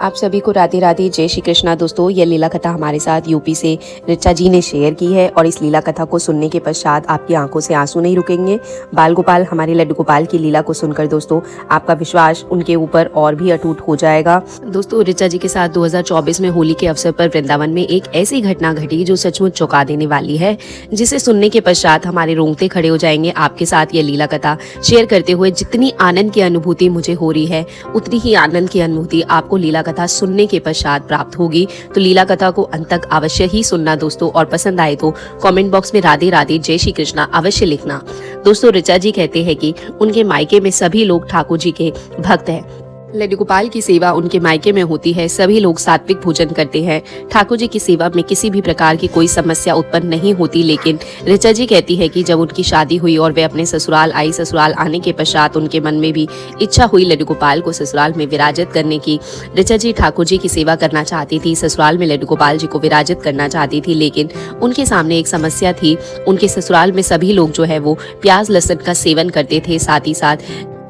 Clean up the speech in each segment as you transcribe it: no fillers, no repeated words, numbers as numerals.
आप सभी को राधे राधे, जय श्री कृष्णा। दोस्तों, यह लीला कथा हमारे साथ यूपी से ऋचा जी ने शेयर की है और इस लीला कथा को सुनने के पश्चात आपकी आंखों से आंसू नहीं रुकेंगे। बाल गोपाल, हमारे लड्डू गोपाल की लीला को सुनकर दोस्तों आपका विश्वास उनके ऊपर और भी अटूट हो जाएगा। दोस्तों, ऋचा जी के साथ 2024 में होली के अवसर पर वृंदावन में एक ऐसी घटना घटी जो सचमुच चौंका देने वाली है, जिसे सुनने के पश्चात हमारे रोंगटे खड़े हो जाएंगे। आपके साथ यह लीला कथा शेयर करते हुए जितनी आनंद की अनुभूति मुझे हो रही है, उतनी ही आनंद की अनुभूति आपको लीला कथा सुनने के पश्चात प्राप्त होगी। तो लीला कथा को अंत तक अवश्य ही सुनना दोस्तों, और पसंद आए तो कमेंट बॉक्स में राधे राधे, जय श्री कृष्णा अवश्य लिखना। दोस्तों, ऋचा जी कहते हैं कि उनके मायके में सभी लोग ठाकुर जी के भक्त हैं। लड्डू गोपाल की सेवा उनके मायके में होती है। सभी लोग सात्विक भोजन करते हैं। ठाकुर जी की सेवा में किसी भी प्रकार की कोई समस्या उत्पन्न नहीं होती। लेकिन ऋचा जी कहती है कि जब उनकी शादी हुई और वे अपने ससुराल आई, ससुराल आने के पश्चात उनके मन में भी इच्छा हुई लड्डू गोपाल को ससुराल में विराजित करने की। ऋचा जी ठाकुर जी की सेवा करना चाहती थी, ससुराल में लड्डू गोपाल जी को विराजित करना चाहती थी, लेकिन उनके सामने एक समस्या थी। उनके ससुराल में सभी लोग जो है वो प्याज लहसुन का सेवन करते थे। साथ ही साथ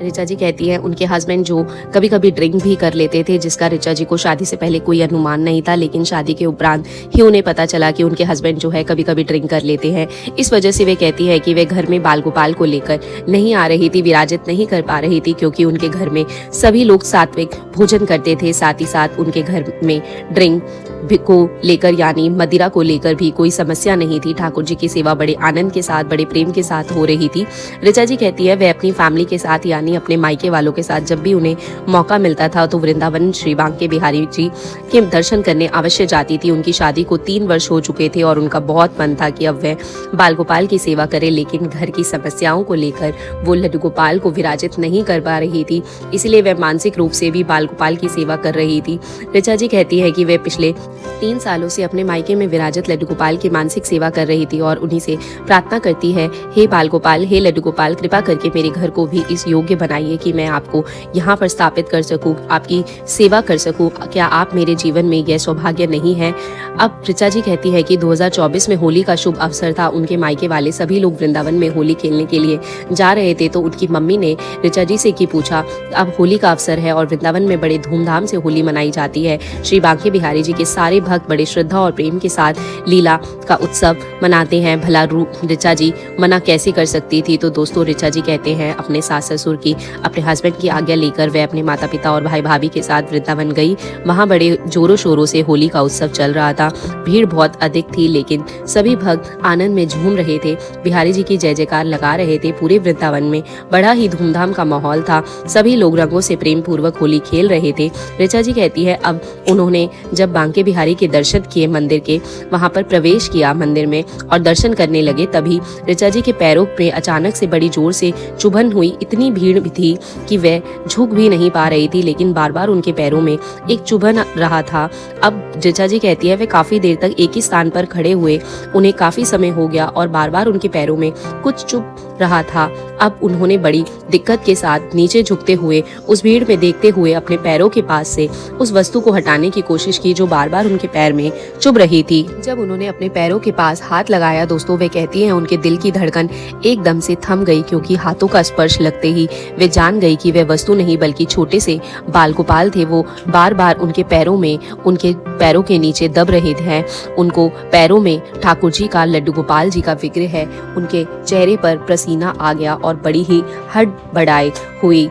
ऋचा जी कहती है उनके हस्बैंड जो कभी कभी ड्रिंक भी कर लेते थे, जिसका ऋचा जी को शादी से पहले कोई अनुमान नहीं था, लेकिन शादी के उपरांत ही उन्हें पता चला कि उनके हस्बैंड जो है कभी कभी ड्रिंक कर लेते हैं। इस वजह से वे कहती है कि वे घर में बाल गोपाल को लेकर नहीं आ रही थी, विराजित नहीं कर पा रही थी, क्योंकि उनके घर में सभी लोग सात्विक भोजन करते थे। साथ ही साथ उनके घर में ड्रिंक को लेकर यानी मदिरा को लेकर भी कोई समस्या नहीं थी। ठाकुर जी की सेवा बड़े आनंद के साथ, बड़े प्रेम के साथ हो रही थी। ऋचा जी कहती है वे अपनी फैमिली के साथ यानी अपने मायके वालों के साथ जब भी उन्हें मौका मिलता था तो वृंदावन श्री बांके बिहारी जी के दर्शन करने अवश्य जाती थी। उनकी शादी को 3 वर्ष हो चुके थे और उनका बहुत मन था कि अब वह बाल गोपाल की सेवा करे, लेकिन घर की समस्याओं को लेकर वो लड्डू गोपाल को विराजित नहीं कर पा रही थी। इसलिए वह मानसिक रूप से भी बाल गोपाल की सेवा कर रही थी। ऋचा जी कहती है कि वे पिछले 3 सालों से अपने मायके में विराजित लड्डू गोपाल की मानसिक सेवा कर रही थी और उन्हीं से प्रार्थना करती है, हे बाल गोपाल, हे लड्डू गोपाल, कृपा करके मेरे घर को भी इस योग्य बनाइए कि मैं आपको यहाँ पर स्थापित कर सकूं, आपकी सेवा कर सकूं। क्या आप मेरे जीवन में यह सौभाग्य नहीं है? अब ऋचा जी कहती है कि 2024 में होली का शुभ अवसर था। उनके मायके वाले सभी लोग वृंदावन में होली खेलने के लिए जा रहे थे, तो उनकी मम्मी ने ऋचा जी से की पूछा, अब होली का अवसर है और वृंदावन में बड़े धूमधाम से होली मनाई जाती है। श्री बांके बिहारी जी के सारे भक्त बड़े श्रद्धा और प्रेम के साथ लीला का उत्सव मनाते हैं। भला ऋचा जी मना कैसे कर सकती थी? तो दोस्तों, ऋचा जी कहते हैं अपने सास ससुर की, अपने हस्बैंड की आज्ञा लेकर वे अपने माता पिता और भाई भाभी के साथ वृंदावन गई। वहां बड़े जोरों शोरों से होली का उत्सव चल रहा था। भीड़ बहुत अधिक थी, लेकिन सभी भक्त आनंद में झूम रहे थे, बिहारी जी की जय जयकार लगा रहे थे। पूरे वृंदावन में बड़ा ही धूमधाम का माहौल था। सभी लोग रंगों से प्रेम पूर्वक होली खेल रहे थे। ऋचा जी कहती है अब उन्होंने जब बांके बिहारी के दर्शन किए, मंदिर के वहां पर प्रवेश किया मंदिर में और दर्शन करने लगे, तभी ऋचा जी के पैरों में अचानक से बड़ी जोर से चुभन हुई। इतनी भीड़ थी कि वह झुक भी नहीं पा रही थी, लेकिन बार बार उनके पैरों में एक चुभन रहा था। अब ऋचा जी कहती है वे काफी देर तक एक ही स्थान पर खड़े हुए, उन्हें काफी समय हो गया और बार बार उनके पैरों में कुछ चुभ रहा था। अब उन्होंने बड़ी दिक्कत के साथ नीचे झुकते हुए उस भीड़ में देखते हुए अपने पैरों के पास से उस वस्तु को हटाने की कोशिश की जो बार बार उनके पैर में चुभ रही थी। जब उन्होंने अपने पैरों के पास हाथ लगाया दोस्तों, वे कहती हैं उनके दिल की धड़कन एकदम से थम गई, क्योंकि हाथों का स्पर्श लगते ही वे जान गई कि वे वस्तु नहीं बल्कि छोटे से बाल गोपाल थे। वो बार बार उनके पैरों में, उनके पैरों के नीचे दब रहे थे। उनको पैरों में ठाकुर जी का, लड्डू गोपाल जी का विग्रह है। उनके चेहरे पर पसीना आ गया और बड़ी ही हड़बड़ाई हुई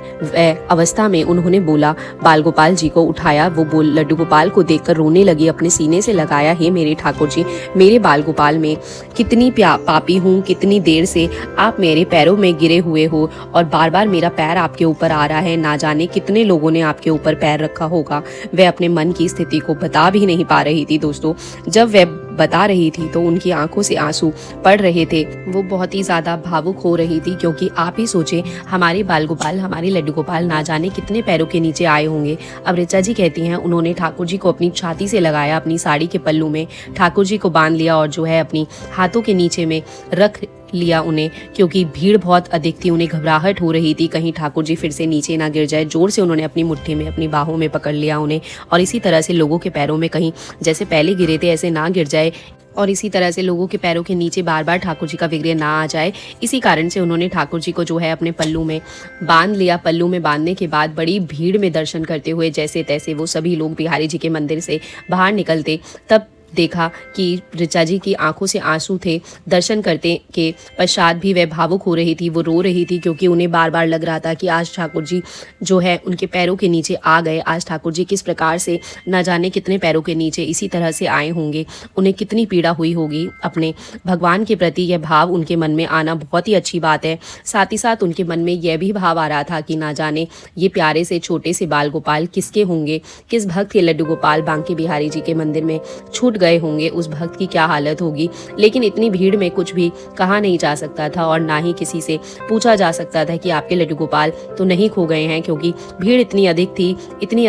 अवस्था में उन्होंने बोला, बाल गोपाल जी को उठाया। वो लड्डू गोपाल को देखकर रोने लगी, अपने सीने से लगाया, हे मेरे ठाकुर जी, मेरे बाल गोपाल में कितनी पापी हूँ, कितनी देर से आप मेरे पैरों में गिरे हुए हो और बार बार मेरा पैर आपके ऊपर आ रहा है। ना जाने कितने लोगों ने आपके ऊपर पैर रखा होगा। वह अपने मन की स्थिति को बता भी नहीं पा रही थी दोस्तों। जब वह बता रही थी तो उनकी आंखों से आंसू पड़ रहे थे। वो बहुत ही ज्यादा भावुक हो रही थी, क्योंकि आप ही सोचे हमारे बाल गोपाल, हमारे लड्डू गोपाल ना जाने कितने पैरों के नीचे आए होंगे। अब ऋचा जी कहती हैं उन्होंने ठाकुर जी को अपनी छाती से लगाया, अपनी साड़ी के पल्लू में ठाकुर जी को बांध लिया और जो है अपनी हाथों के नीचे में रख लिया उन्हें, क्योंकि भीड़ बहुत अधिक थी। उन्हें घबराहट हो रही थी कहीं ठाकुर जी फिर से नीचे ना गिर जाए। जोर से उन्होंने अपनी मुट्ठी में, अपनी बाहों में पकड़ लिया उन्हें और इसी तरह से लोगों के पैरों में कहीं जैसे पहले गिरे थे ऐसे ना गिर जाए, और इसी तरह से लोगों के पैरों के नीचे बार बार ठाकुर जी का विग्रह ना आ जाए, इसी कारण से उन्होंने ठाकुर जी को जो है अपने पल्लू में बांध लिया। पल्लू में बांधने के बाद बड़ी भीड़ में दर्शन करते हुए जैसे तैसे वो सभी लोग बिहारी जी के मंदिर से बाहर निकलते, तब देखा कि ऋचा जी की आंखों से आंसू थे। दर्शन करते के पश्चात भी वह भावुक हो रही थी, वो रो रही थी, क्योंकि उन्हें बार बार लग रहा था कि आज ठाकुर जी जो है उनके पैरों के नीचे आ गए। आज ठाकुर जी किस प्रकार से न जाने कितने पैरों के नीचे इसी तरह से आए होंगे, उन्हें कितनी पीड़ा हुई होगी। अपने भगवान के प्रति यह भाव उनके मन में आना बहुत ही अच्छी बात है। साथ ही साथ उनके मन में यह भी भाव आ रहा था कि ना जाने ये प्यारे से छोटे से बाल गोपाल किसके होंगे, किस भक्त के लड्डू गोपाल बांके बिहारी जी के मंदिर में छूट गए होंगे, उस भक्त की क्या हालत होगी। लेकिन इतनी भीड़ में कुछ भी कहा नहीं जा सकता था और ना ही किसी से पूछा जा सकता था कि आपके लड्डू गोपाल तो नहीं खो गए हैं, क्योंकि भीड़ इतनी अधिक थी, इतनी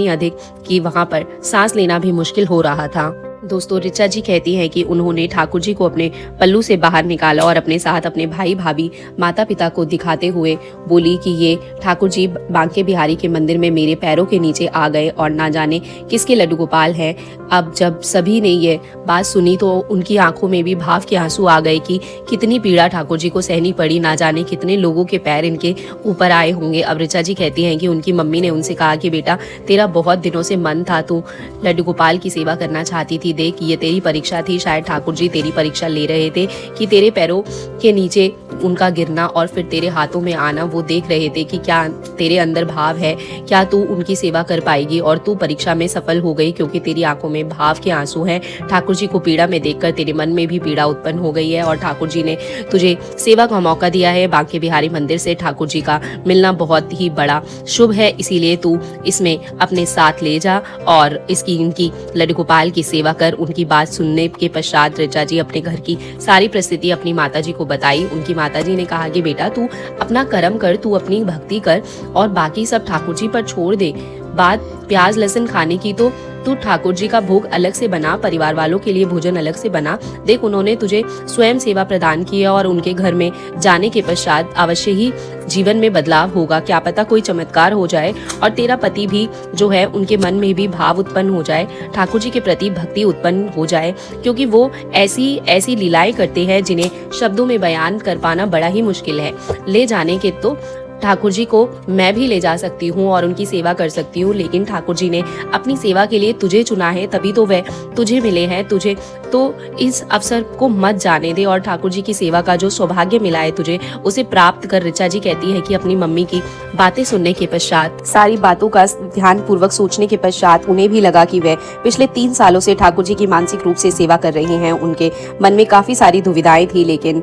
अधिक कि वहां पर सांस लेना भी मुश्किल हो रहा था। दोस्तों, ऋचा जी कहती हैं कि उन्होंने ठाकुर जी को अपने पल्लू से बाहर निकाला और अपने साथ अपने भाई भाभी माता पिता को दिखाते हुए बोली कि ये ठाकुर जी बांके बिहारी के मंदिर में मेरे पैरों के नीचे आ गए और ना जाने किसके लड्डू गोपाल हैं। अब जब सभी ने ये बात सुनी तो उनकी आंखों में भी भाव के आंसू आ गए कि कितनी पीड़ा ठाकुर जी को सहनी पड़ी, ना जाने कितने लोगों के पैर इनके ऊपर आए होंगे। अब ऋचा जी कहती हैं कि उनकी मम्मी ने उनसे कहा कि बेटा, तेरा बहुत दिनों से मन था, तू लड्डू गोपाल की सेवा करना चाहती थी, देख ये तेरी परीक्षा थी, शायद ठाकुर जी तेरी परीक्षा ले रहे थे कि तेरे पैरों के नीचे उनका गिरना और फिर तेरे हाथों में आना, वो देख रहे थे कि क्या तेरे अंदर भाव है, क्या तू उनकी सेवा कर पाएगी। और तू परीक्षा में सफल हो गई, क्योंकि तेरी आंखों में भाव के आंसू हैं। ठाकुर जी को पीड़ा में देखकर तेरे मन में भी पीड़ा उत्पन्न हो गई है और ठाकुर जी ने तुझे सेवा का मौका दिया है। बांके बिहारी मंदिर से ठाकुर जी का मिलना बहुत ही बड़ा शुभ है, इसीलिए तू इसमें अपने साथ ले जा और इनकी लड्डू गोपाल की सेवा कर। उनकी बात सुनने के पश्चात ऋचा जी अपने घर की सारी परिस्थिति अपनी माताजी को बताई। उनकी माताजी ने कहा कि बेटा, तू अपना कर्म कर, तू अपनी भक्ति कर और बाकी सब ठाकुर जी पर छोड़ दे। बात प्याज लहसुन खाने की तो तू ठाकुर जी का भोग अलग से बना, परिवार वालों के लिए भोजन अलग से बना। देख, उन्होंने तुझे स्वयं सेवा प्रदान की है और उनके घर में जाने के पश्चात अवश्य ही जीवन में बदलाव होगा। क्या पता कोई चमत्कार हो जाए और तेरा पति भी जो है उनके मन में भी भाव उत्पन्न हो जाए, ठाकुर जी के प्रति भक्ति उत्पन्न हो जाए, क्योंकि वो ऐसी लीलाएं करते हैं जिन्हें शब्दों में बयान कर पाना बड़ा ही मुश्किल है। ले जाने के तो ठाकुर जी को मैं भी ले जा सकती हूँ और उनकी सेवा कर सकती हूँ, लेकिन ठाकुर जी ने अपनी सेवा के लिए तुझे चुना है, तभी तो वह तुझे मिले हैं। तुझे तो इस अवसर को मत जाने दे और ठाकुर जी की सेवा का जो सौभाग्य मिला है तुझे, उसे प्राप्त कर। ऋचा जी कहती है कि अपनी मम्मी की बातें सुनने के पश्चात, सारी बातों का ध्यान पूर्वक सोचने के पश्चात उन्हें भी लगा कि वह पिछले 3 सालों से ठाकुर जी की मानसिक रूप से सेवा कर रही हैं। उनके मन में काफी सारी दुविधाएं थी, लेकिन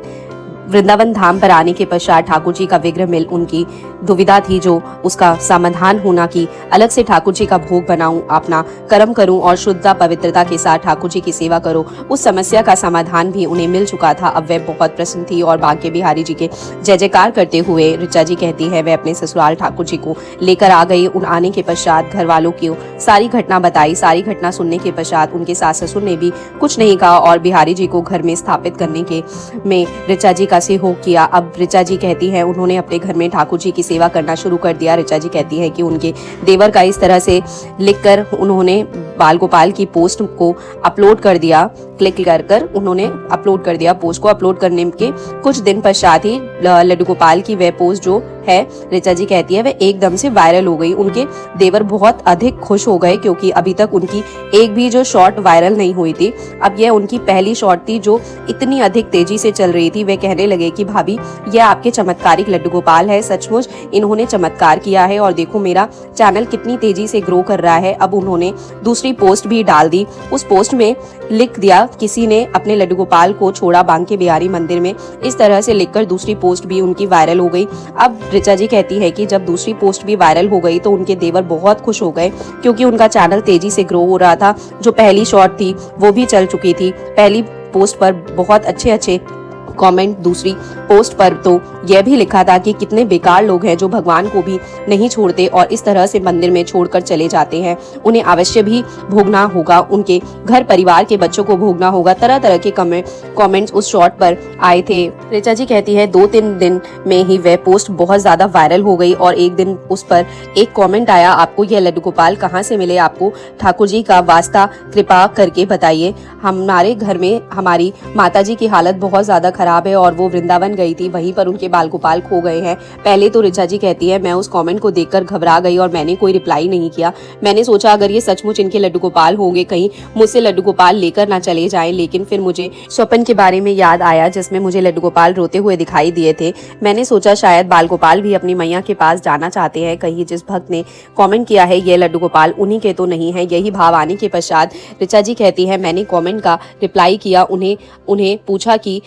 वृंदावन धाम पर आने के पश्चात ठाकुर जी का विग्रह मिल उनकी दुविधा थी, जो उसका समाधान होना कि अलग से ठाकुर जी का भोग बनाऊं, अपना कर्म करूं और शुद्धता पवित्रता के साथ ठाकुर जी की सेवा करूं। उस समस्या का समाधान भी उन्हें मिल चुका था। अब वह बहुत प्रसन्न थी और बांके बिहारी जी के जय जयकार करते हुए ऋचा जी कहती है वह अपने ससुराल ठाकुर जी को लेकर आ गई। उन आने के पश्चात घर वालों की सारी घटना बताई। सारी घटना सुनने के पश्चात उनके सास ससुर ने भी कुछ नहीं कहा और बिहारी जी को घर में स्थापित करने के में ऋचा जी से हो किया। अब ऋचा जी कहती है उन्होंने अपने घर में ठाकुर जी की सेवा करना शुरू कर दिया। ऋचा जी कहती है कि उनके देवर का इस तरह से लिखकर उन्होंने बाल गोपाल की पोस्ट को अपलोड कर दिया। क्लिक कर उन्होंने अपलोड कर दिया। पोस्ट को अपलोड करने के कुछ दिन पश्चात ही लड्डू गोपाल की वह पोस्ट जो है, ऋचा जी कहती है वह एकदम से वायरल हो गई। उनके देवर बहुत अधिक खुश हो गए, क्योंकि अभी तक उनकी एक भी जो शॉर्ट वायरल नहीं हुई थी। अब यह उनकी पहली शॉर्ट थी जो इतनी अधिक तेजी से चल रही थी। वे कहने लगे कि भाभी, यह आपके चमत्कारिक लड्डू गोपाल है, सचमुच इन्होंने चमत्कार किया है और देखो मेरा चैनल कितनी तेजी से ग्रो कर रहा है। अब उन्होंने दूसरी पोस्ट भी डाल दी। उस पोस्ट में लिख दिया, किसी ने अपने लड्डू गोपाल को छोड़ा बांके बिहारी मंदिर में। इस तरह से लिखकर दूसरी पोस्ट भी उनकी वायरल हो गई। अब ऋचा जी कहती है कि जब दूसरी पोस्ट भी वायरल हो गई तो उनके देवर बहुत खुश हो गए, क्योंकि उनका चैनल तेजी से ग्रो हो रहा था। जो पहली शॉर्ट थी वो भी चल चुकी थी। पहली पोस्ट पर बहुत अच्छे कमेंट, दूसरी पोस्ट पर तो यह भी लिखा था कि कितने बेकार लोग हैं जो भगवान को भी नहीं छोड़ते और इस तरह से मंदिर में छोड़कर चले जाते हैं। उन्हें अवश्य भी भोगना होगा, उनके घर परिवार के बच्चों को भोगना होगा। तरह तरह के कमेंट्स उस शॉट पर आए थे। ऋचा जी कहती है 2-3 दिन में ही वह पोस्ट बहुत ज्यादा वायरल हो गई और एक दिन उस पर एक कमेंट आया, आपको यह लड्डू गोपाल कहाँ से मिले, आपको ठाकुर जी का वास्ता कृपा करके बताइए। हमारे घर में हमारी माताजी की हालत बहुत ज्यादा खराब है और वो वृंदावन गई थी, वहीं पर उनके बाल गोपाल खो गए हैं। पहले तो ऋचा जी कहती है मैं उस कमेंट को देखकर घबरा गई और मैंने कोई रिप्लाई नहीं किया। मैंने सोचा अगर ये सचमुच इनके लड्डू गोपाल होंगे कहीं मुझसे लड्डू गोपाल लेकर ना चले जाएं, लेकिन फिर मुझे स्वप्न के बारे में याद आया जिसमें मुझे लड्डू गोपाल रोते हुए दिखाई दिए थे। मैंने सोचा शायद बाल गोपाल भी अपनी मैया के पास जाना चाहते हैं, कहीं जिस भक्त ने कमेंट किया है ये लड्डू गोपाल उन्हीं के तो नहीं है। यही भाव आने के पश्चात ऋचा जी कहती है मैंने कमेंट का रिप्लाई किया, उन्हें पूछा कि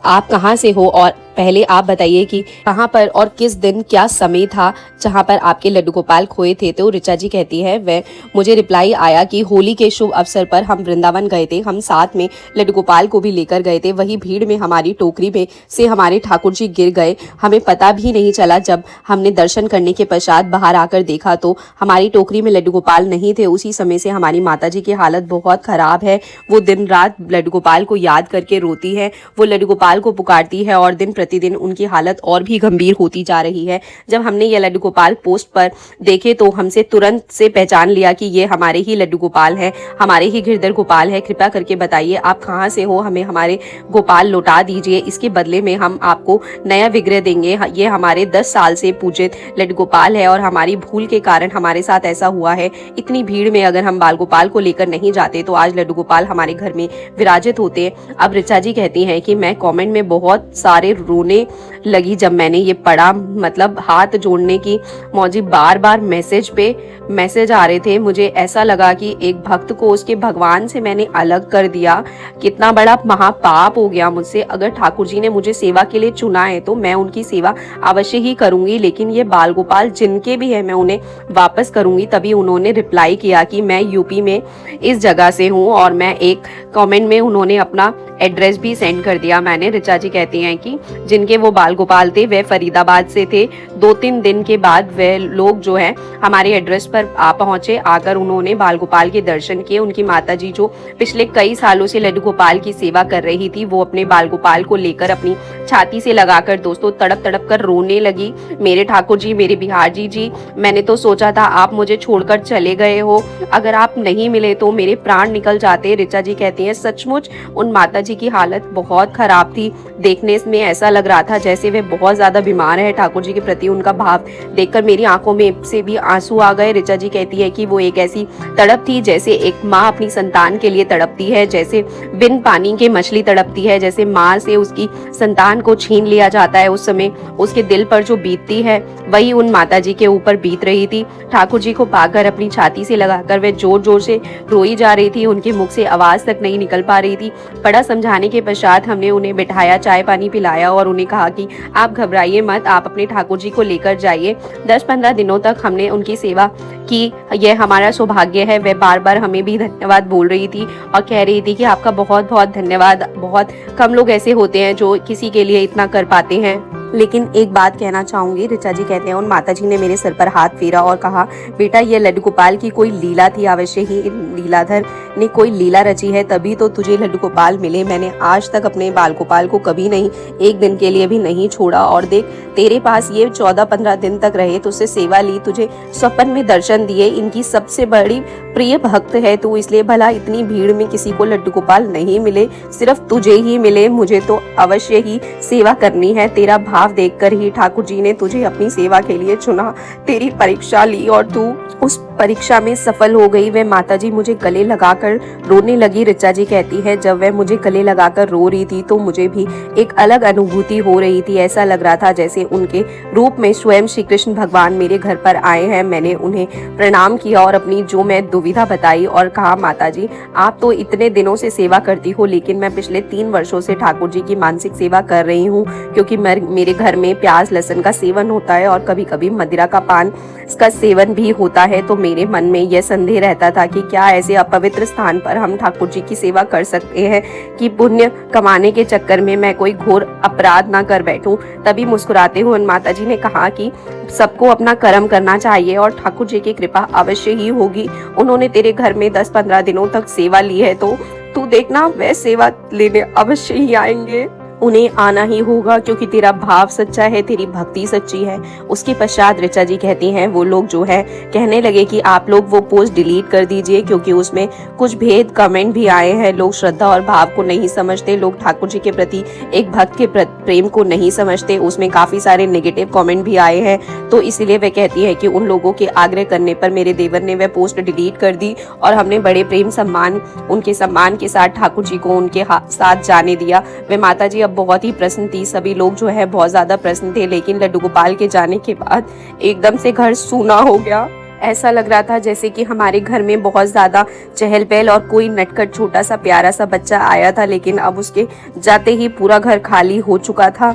आप कहाँ से हो और पहले आप बताइए कि कहाँ पर और किस दिन क्या समय था जहाँ पर आपके लड्डू गोपाल खोए थे। तो ऋचा जी कहती है वह मुझे रिप्लाई आया कि होली के शुभ अवसर पर हम वृंदावन गए थे, हम साथ में लड्डू गोपाल को भी लेकर गए थे, वही भीड़ में हमारी टोकरी में से हमारे ठाकुर जी गिर गए, हमें पता भी नहीं चला। जब हमने दर्शन करने के पश्चात बाहर आकर देखा तो हमारी टोकरी में लड्डू गोपाल नहीं थे। उसी समय से हमारी माता जी की हालत बहुत खराब है, वो दिन रात लड्डू गोपाल को याद करके रोती है, वो लड्डू गोपाल को पुकारती है और दिन प्रतिदिन उनकी हालत और भी गंभीर होती जा रही है। जब हमने ये लड्डू गोपाल पोस्ट पर देखे तो हमसे तुरंत से पहचान लिया कि ये हमारे ही लड्डू गोपाल हैं, हमारे ही गिरधर गोपाल है। कृपया करके बताइए आप कहाँ से हो, हमें हमारे गोपाल लौटा दीजिए, इसके बदले में हम आपको नया विग्रह देंगे। ये हमारे 10 साल से पूजित लड्डू गोपाल है और हमारी भूल के कारण हमारे साथ ऐसा हुआ है। इतनी भीड़ में अगर हम बाल गोपाल को लेकर नहीं जाते तो आज लड्डू गोपाल हमारे घर में विराजित होते। अब ऋचा जी कहती हैं कि मैं कमेंट में बहुत सारे रोने लगी जब मैंने ये पढ़ा, मतलब हाथ जोड़ने की मौजी, बार बार मैसेज आ रहे थे। मुझे ऐसा लगा कि एक भक्त को उसके भगवान से मैंने अलग कर दिया, कितना बड़ा महापाप हो गया मुझसे। अगर ठाकुर जी ने मुझे सेवा के लिए चुना है तो मैं उनकी सेवा अवश्य ही करूंगी, लेकिन ये बाल गोपाल जिनके भी है मैं उन्हें वापस करूंगी। तभी उन्होंने रिप्लाई किया कि मैं यूपी में इस जगह से हूँ और मैं एक कमेंट में उन्होंने अपना एड्रेस भी सेंड कर दिया। मैंने ऋचा जी कहती हैं कि जिनके वो बाल गोपाल थे वह फरीदाबाद से थे। 2-3 दिन के बाद वह लोग जो है हमारे एड्रेस पर आ पहुंचे। आकर उन्होंने बाल गोपाल के दर्शन किए। उनकी माताजी जो पिछले कई सालों से लड्डू गोपाल की सेवा कर रही थी वो अपने बाल गोपाल को लेकर अपनी छाती से लगाकर दोस्तों तड़प तड़प कर रोने लगी। मेरे ठाकुर जी, मेरे बिहार जी, मैंने तो सोचा था आप मुझे छोड़कर चले गए हो, अगर आप नहीं मिले तो मेरे प्राण निकल जाते। ऋचा जी कहती हैं सचमुच उन माता जी की हालत बहुत खराब थी। देखने में ऐसा लग रहा था जैसे वे बहुत ज्यादा बीमार है। ठाकुर जी के प्रति उनका भाव देखकर मेरी आंखों में से भी आंसू आ गए। ऋचा जी कहती है कि वो एक ऐसी तड़प थी जैसे एक माँ अपनी संतान के लिए तड़पती है, जैसे बिन पानी के मछली तड़पती है, जैसे माँ से उसकी संतान को छीन लिया जाता है। उस समय उसके दिल पर जो बीतती है वही उन माता जी के ऊपर बीत रही थी। ठाकुर जी को पाकर अपनी छाती से लगाकर वे जोर जोर से रोई जा रही थी, उनके मुख से आवाज तक नहीं निकल पा रही थी। बड़ा समझाने के पश्चात हमने उन्हें बिठाया, चाय पानी पिलाया और उन्हें कहा कि आप घबराइए मत, आप अपने ठाकुर जी को लेकर जाइए। 10-15 दिनों तक हमने उनकी सेवा की, यह हमारा सौभाग्य है। वह बार बार हमें भी धन्यवाद बोल रही थी और कह रही थी कि आपका बहुत बहुत धन्यवाद, बहुत कम लोग ऐसे होते हैं जो किसी के लिए इतना कर पाते हैं। लेकिन एक बात कहना चाहूंगी, ऋचा जी कहते हैं उन माताजी ने मेरे सर पर हाथ फेरा और कहा बेटा ये लड्डू गोपाल की कोई लीला थी, अवश्य ही लीलाधर ने कोई लीला रची है तभी तो तुझे लड्डू गोपाल मिले। मैंने आज तक अपने बाल गोपाल को कभी नहीं, एक दिन के लिए भी नहीं छोड़ा और देख तेरे पास ये 14-15 दिन तक रहे, तुझसे सेवा ली, तुझे स्वप्न में दर्शन दिए, इनकी सबसे बड़ी प्रिय भक्त है तू, इसलिए भला इतनी भीड़ में किसी को लड्डू गोपाल नहीं मिले, सिर्फ तुझे ही मिले। मुझे तो अवश्य ही सेवा करनी है। तेरा भाव देखकर ही ठाकुर जी ने तुझे अपनी सेवा के लिए चुना, तेरी परीक्षा ली और तू उस परीक्षा में सफल हो गई। वह माताजी मुझे गले लगाकर रोने लगी। ऋचा जी कहती है जब वह मुझे गले लगाकर रो रही थी तो मुझे भी एक अलग अनुभूति हो रही थी। ऐसा लग रहा था जैसे उनके रूप में स्वयं श्री कृष्ण भगवान मेरे घर पर आए हैं। मैंने उन्हें प्रणाम किया और अपनी जो मैं दुविधा दुविधा बताई और कहा, माता जी आप तो इतने दिनों से सेवा करती हो, लेकिन मैं पिछले 3 वर्षों से ठाकुर जी की मानसिक सेवा कर रही हूँ, क्योंकि मेरे घर में प्याज लहसुन का सेवन होता है और कभी कभी मदिरा का पान का सेवन भी होता है। तो मेरे मन में यह संदेह रहता था कि क्या ऐसे अपवित्र स्थान पर हम ठाकुर जी की सेवा कर सकते हैं कि पुण्य कमाने के चक्कर में मैं कोई घोर अपराध ना कर बैठूं। तभी मुस्कुराते हुए माता जी ने कहा कि सबको अपना कर्म करना चाहिए और ठाकुर जी की कृपा अवश्य ही होगी। उन्होंने तेरे घर में 10-15 दिनों तक सेवा ली है, तो तू देखना वह सेवा लेने अवश्य ही आएंगे। उन्हें आना ही होगा, क्योंकि तेरा भाव सच्चा है, तेरी भक्ति सच्ची है। उसके पश्चात ऋचा जी कहती हैं, वो लोग जो है कहने लगे कि आप लोग वो पोस्ट डिलीट कर दीजिए, क्योंकि उसमें कुछ भेद कमेंट भी आए हैं। लोग श्रद्धा और भाव को नहीं समझते, लोग ठाकुर जी के प्रति एक भक्त के प्रेम को नहीं समझते। उसमें काफी सारे नेगेटिव कमेंट भी आए हैं। तो इसीलिए वह कहती है कि उन लोगों के आग्रह करने पर मेरे देवर ने वह पोस्ट डिलीट कर दी और हमने बड़े प्रेम सम्मान, उनके सम्मान के साथ ठाकुर जी को उनके साथ जाने दिया। वे माता जी अब बहुत ही प्रसन्न थी। सभी लोग जो है बहुत ज्यादा प्रसन्न थे, लेकिन लड्डू गोपाल के जाने के बाद एकदम से घर सूना हो गया। ऐसा लग रहा था जैसे कि हमारे घर में बहुत ज्यादा चहल पहल और कोई नटखट छोटा सा प्यारा सा बच्चा आया था, लेकिन अब उसके जाते ही पूरा घर खाली हो चुका था।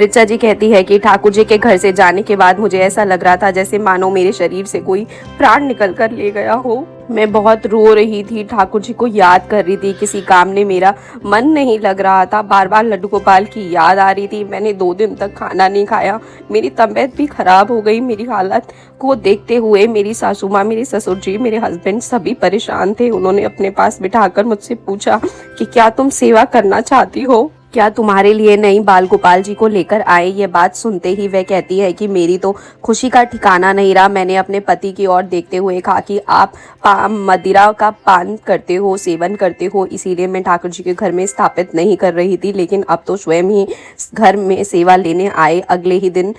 ऋचा जी कहती है कि ठाकुर जी के घर से जाने के बाद मुझे ऐसा लग रहा था जैसे मानो मेरे शरीर से कोई प्राण निकल कर ले गया हो। मैं बहुत रो रही थी, ठाकुर जी को याद कर रही थी, किसी काम में मेरा मन नहीं लग रहा था, बार बार लड्डू गोपाल की याद आ रही थी। मैंने 2 दिन तक खाना नहीं खाया, मेरी तबीयत भी खराब हो गई। मेरी हालत को देखते हुए मेरी सासू माँ, मेरे ससुर जी, मेरे हस्बैंड सभी परेशान थे। उन्होंने अपने पास बिठाकर मुझसे पूछा कि क्या तुम सेवा करना चाहती हो, क्या तुम्हारे लिए नहीं बाल गोपाल जी को लेकर आए। ये बात सुनते ही वह कहती है कि मेरी तो खुशी का ठिकाना नहीं रहा। मैंने अपने पति की ओर देखते हुए कहा कि आप मदिरा का पान करते हो, सेवन करते हो, इसीलिए मैं ठाकुर जी के घर में स्थापित नहीं कर रही थी, लेकिन अब तो स्वयं ही घर में सेवा लेने आए। अगले ही दिन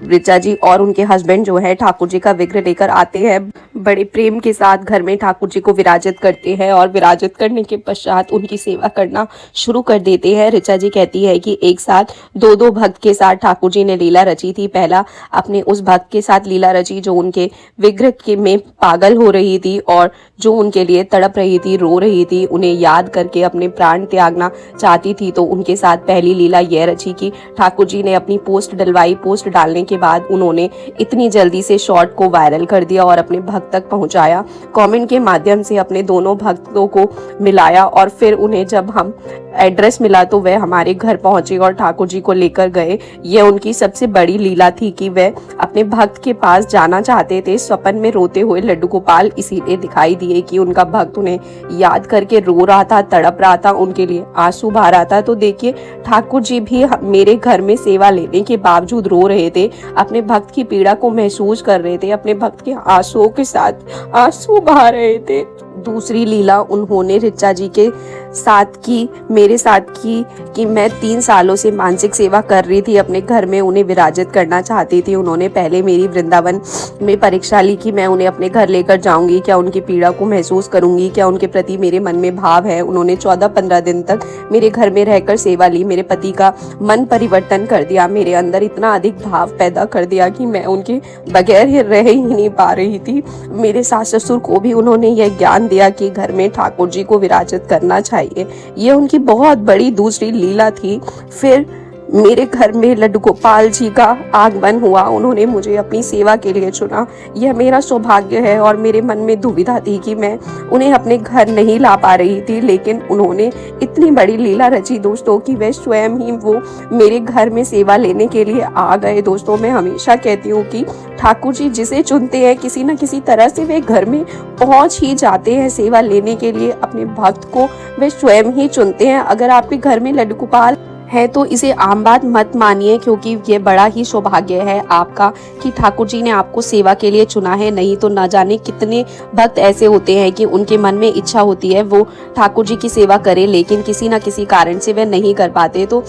ऋचा जी और उनके हस्बैंड जो है ठाकुर जी का विग्रह लेकर आते हैं, बड़े प्रेम के साथ घर में ठाकुर जी को विराजित करते हैं और विराजित करने के पश्चात उनकी सेवा करना शुरू कर देते हैं। ऋचा जी कहती है कि एक साथ 2-2 भक्त के साथ ठाकुर जी ने लीला रची थी। पहला अपने उस भक्त के साथ लीला रची जो उनके विग्रह के में पागल हो रही थी और जो उनके लिए तड़प रही थी, रो रही थी, उन्हें याद करके अपने प्राण त्यागना चाहती थी। तो उनके साथ पहली लीला यह रची कि ठाकुर जी ने अपनी पोस्ट डलवाई। पोस्ट डालने के बाद उन्होंने इतनी जल्दी से शॉर्ट को वायरल कर दिया और अपने भक्त तक पहुंचाया। कमेंट के माध्यम से अपने दोनों भक्तों को मिलाया और फिर उन्हें जब हम एड्रेस मिला तो वह हमारे घर पहुंचे और ठाकुर जी को लेकर गए। यह उनकी सबसे बड़ी लीला थी कि वह अपने भक्त के पास जाना चाहते थे। स्वप्न में रोते हुए लड्डू गोपाल इसीलिए दिखाई दिए कि उनका भक्त उन्हें याद करके रो रहा था, तड़प रहा था, उनके लिए आंसू बहा रहा था। तो देखिए ठाकुर जी भी मेरे घर में सेवा लेने के बावजूद रो रहे थे, अपने भक्त की पीड़ा को महसूस कर रहे थे, अपने भक्त के आंसुओं के साथ आंसू बहा रहे थे। दूसरी लीला उन्होंने ऋचा जी के साथ की, मेरे साथ की, कि मैं 3 सालों से मानसिक सेवा कर रही थी, अपने घर में उन्हें विराजित करना चाहती थी। उन्होंने पहले मेरी वृंदावन में परीक्षा ली कि मैं उन्हें अपने घर लेकर जाऊंगी, क्या उनकी पीड़ा को महसूस करूंगी, क्या उनके प्रति मेरे मन में भाव है। उन्होंने 14-15 दिन तक मेरे घर में रहकर सेवा ली, मेरे पति का मन परिवर्तन कर दिया, मेरे अंदर इतना अधिक भाव पैदा कर दिया कि मैं उनके बगैर रह ही नहीं पा रही थी। मेरे सास ससुर को भी उन्होंने यह ज्ञान दिया कि घर में ठाकुर जी को विराजित करना चाहिए। ये उनकी बहुत बड़ी दूसरी लीला थी। फिर मेरे घर में लड्डू गोपाल जी का आगमन हुआ, उन्होंने मुझे अपनी सेवा के लिए चुना। यह मेरा सौभाग्य है और मेरे मन में दुविधा थी कि मैं उन्हें अपने घर नहीं ला पा रही थी, लेकिन उन्होंने इतनी बड़ी लीला रची दोस्तों कि वे स्वयं ही वो मेरे घर में सेवा लेने के लिए आ गए। दोस्तों मैं हमेशा कहती हूँ कि ठाकुर जी जिसे चुनते हैं किसी न किसी तरह से वे घर में पहुंच ही जाते हैं सेवा लेने के लिए। अपने भक्त को वे स्वयं ही चुनते हैं। अगर आपके घर में लड्डू गोपाल है तो इसे आम बात मत मानिए, क्योंकि ये बड़ा ही सौभाग्य है आपका कि ठाकुर जी ने आपको सेवा के लिए चुना है। नहीं तो ना जाने कितने भक्त ऐसे होते हैं कि उनके मन में इच्छा होती है वो ठाकुर जी की सेवा करे, लेकिन किसी न किसी कारण से वे नहीं कर पाते। तो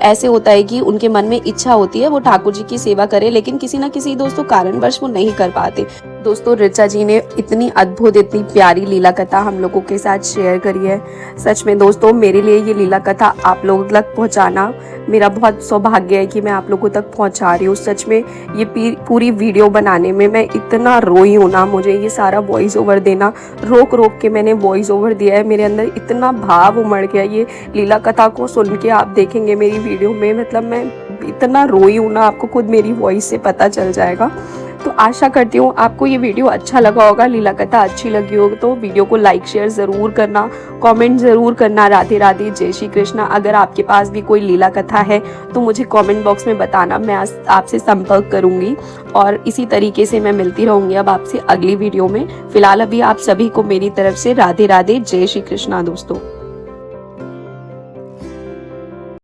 ऐसे होता है कि उनके मन में इच्छा होती है वो ठाकुर जी की सेवा करे, लेकिन किसी न किसी दोस्तों कारणवश वो नहीं कर पाते। दोस्तों ऋचा जी ने इतनी अद्भुत, इतनी प्यारी लीला कथा हम लोगों के साथ शेयर करी है। सच में दोस्तों मेरे लिए ये लीला कथा आप लोगों तक पहुंचा पहुंचाना मेरा बहुत सौभाग्य है कि मैं आप लोगों तक पहुंचा रही हूँ। सच में ये पूरी वीडियो बनाने में मैं इतना रोई हूँ ना, मुझे ये सारा वॉइस ओवर देना रोक रोक के मैंने वॉइस ओवर दिया है। मेरे अंदर इतना भाव उमड़ गया, ये लीला कथा को सुन के आप देखेंगे मेरी वीडियो में, मतलब मैं इतना रोई हूँ ना, आपको खुद मेरी वॉइस से पता चल जाएगा। तो आशा करती हूँ आपको ये वीडियो अच्छा लगा होगा, लीला कथा अच्छी लगी होगी तो वीडियो को लाइक शेयर ज़रूर करना, कमेंट ज़रूर करना। राधे राधे, जय श्री कृष्णा। अगर आपके पास भी कोई लीला कथा है तो मुझे कमेंट बॉक्स में बताना, मैं आपसे संपर्क करूँगी और इसी तरीके से मैं मिलती रहूँगी अब आपसे अगली वीडियो में। फिलहाल अभी आप सभी को मेरी तरफ से राधे राधे, जय श्री कृष्णा दोस्तों।